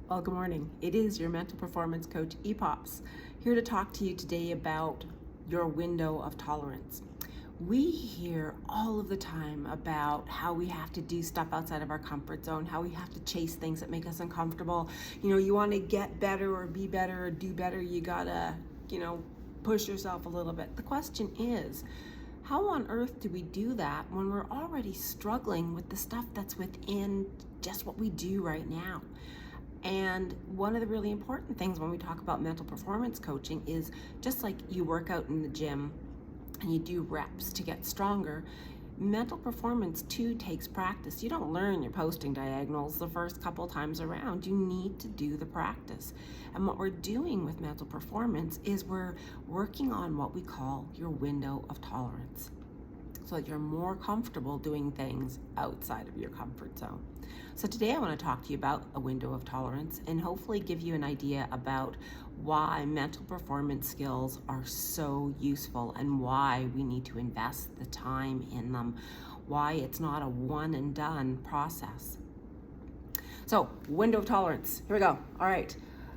Well, good morning. It is your mental performance coach, EPOPS, here to talk to you today about your window of tolerance. We hear all of the time about how we have to do stuff outside of our comfort zone, how we have to chase things that make us uncomfortable. You want to get better or be better or do better, you gotta, push yourself a little bit. The question is, how on earth do we do that when we're already struggling with the stuff that's within just what we do right now? And one of the really important things when we talk about mental performance coaching is just like you work out in the gym and you do reps to get stronger, mental performance too takes practice. You don't learn your posting diagonals the first couple times around. You need to do the practice. And what we're doing with mental performance is we're working on what we call your window of tolerance, so that you're more comfortable doing things outside of your comfort zone. So today I want to talk to you about a window of tolerance and hopefully give you an idea about why mental performance skills are so useful and why we need to invest the time in them, why it's not a one and done process. So, window of tolerance, here we go. All right.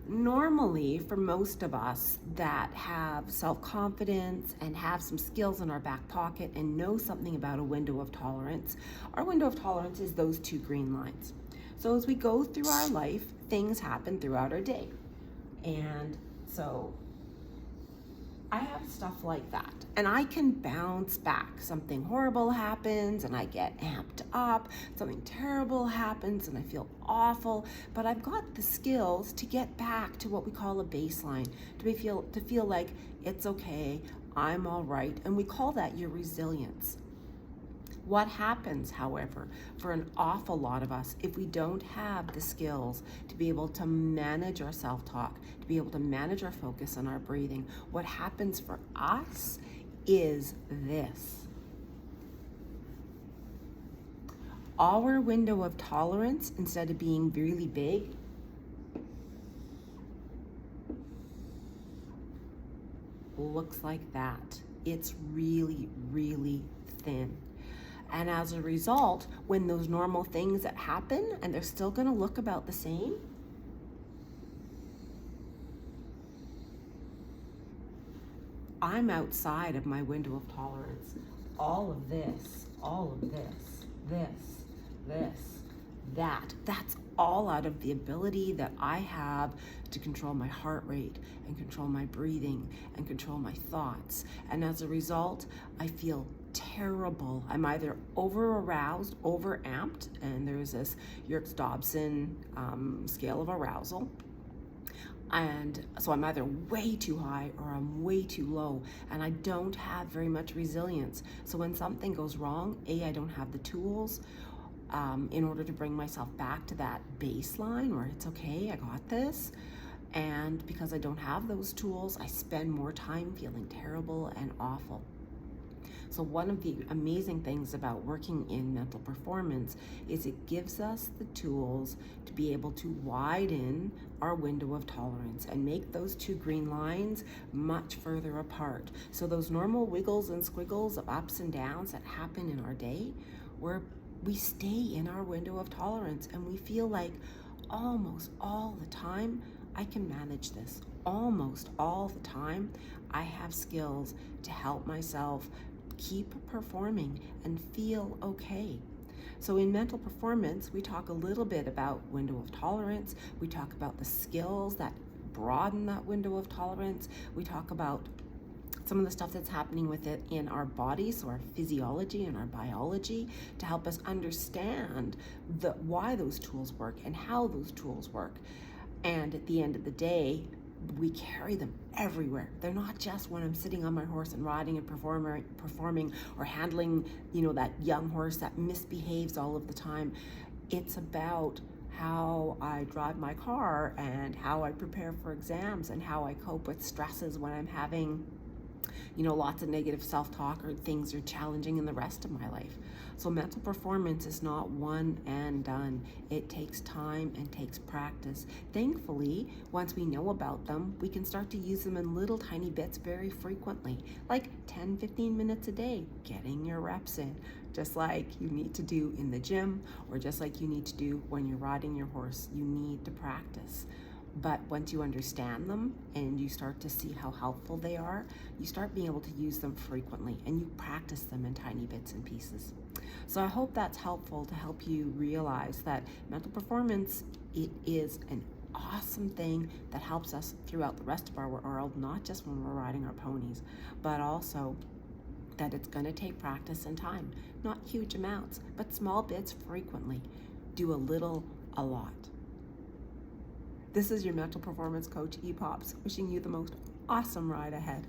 Normally, for most of us that have self-confidence and have some skills in our back pocket and know something about a window of tolerance, our window of tolerance is those two green lines. So as we go through our life, things happen throughout our day. And so I have stuff like that, and I can bounce back. Something horrible happens and I get amped up. Something terrible happens and I feel awful, but I've got the skills to get back to what we call a baseline, to feel like it's okay, I'm all right, and we call that your resilience. What happens, however, for an awful lot of us, if we don't have the skills to be able to manage our self-talk, to be able to manage our focus and our breathing, what happens for us is this. Our window of tolerance, instead of being really big, looks like that. It's really, really thin. And as a result, when those normal things that happen and they're still going to look about the same, I'm outside of my window of tolerance. All of this, that's all out of the ability that I have to control my heart rate and control my breathing and control my thoughts. And as a result, I feel terrible. I'm either over aroused, over amped, and there's this Yerkes-Dodson scale of arousal. And so I'm either way too high or I'm way too low, and I don't have very much resilience. So when something goes wrong, I don't have the tools in order to bring myself back to that baseline where it's okay, I got this. And because I don't have those tools, I spend more time feeling terrible and awful. So one of the amazing things about working in mental performance is it gives us the tools to be able to widen our window of tolerance and make those two green lines much further apart. So those normal wiggles and squiggles of ups and downs that happen in our day, where we stay in our window of tolerance and we feel like almost all the time, I can manage this. Almost all the time, I have skills to help myself keep performing and feel okay. So in mental performance, we talk a little bit about window of tolerance. We talk about the skills that broaden that window of tolerance. We talk about some of the stuff that's happening with it in our bodies, so our physiology and our biology, to help us understand why those tools work and how those tools work. And at the end of the day, we carry them everywhere. They're not just when I'm sitting on my horse and riding and performing or handling, that young horse that misbehaves all of the time. It's about how I drive my car and how I prepare for exams and how I cope with stresses when I'm having lots of negative self-talk or things are challenging in the rest of my life. So mental performance is not one and done. It takes time and takes practice. Thankfully, once we know about them, we can start to use them in little tiny bits very frequently, like 10, 15 minutes a day, getting your reps in, just like you need to do in the gym, or just like you need to do when you're riding your horse. You need to practice. But once you understand them and you start to see how helpful they are, you start being able to use them frequently, and you practice them in tiny bits and pieces. So I hope that's helpful to help you realize that mental performance, it is an awesome thing that helps us throughout the rest of our world, not just when we're riding our ponies, but also that it's going to take practice and time. Not huge amounts, but small bits frequently. Do a little, a lot. This is your mental performance coach, EPOPS, wishing you the most awesome ride ahead.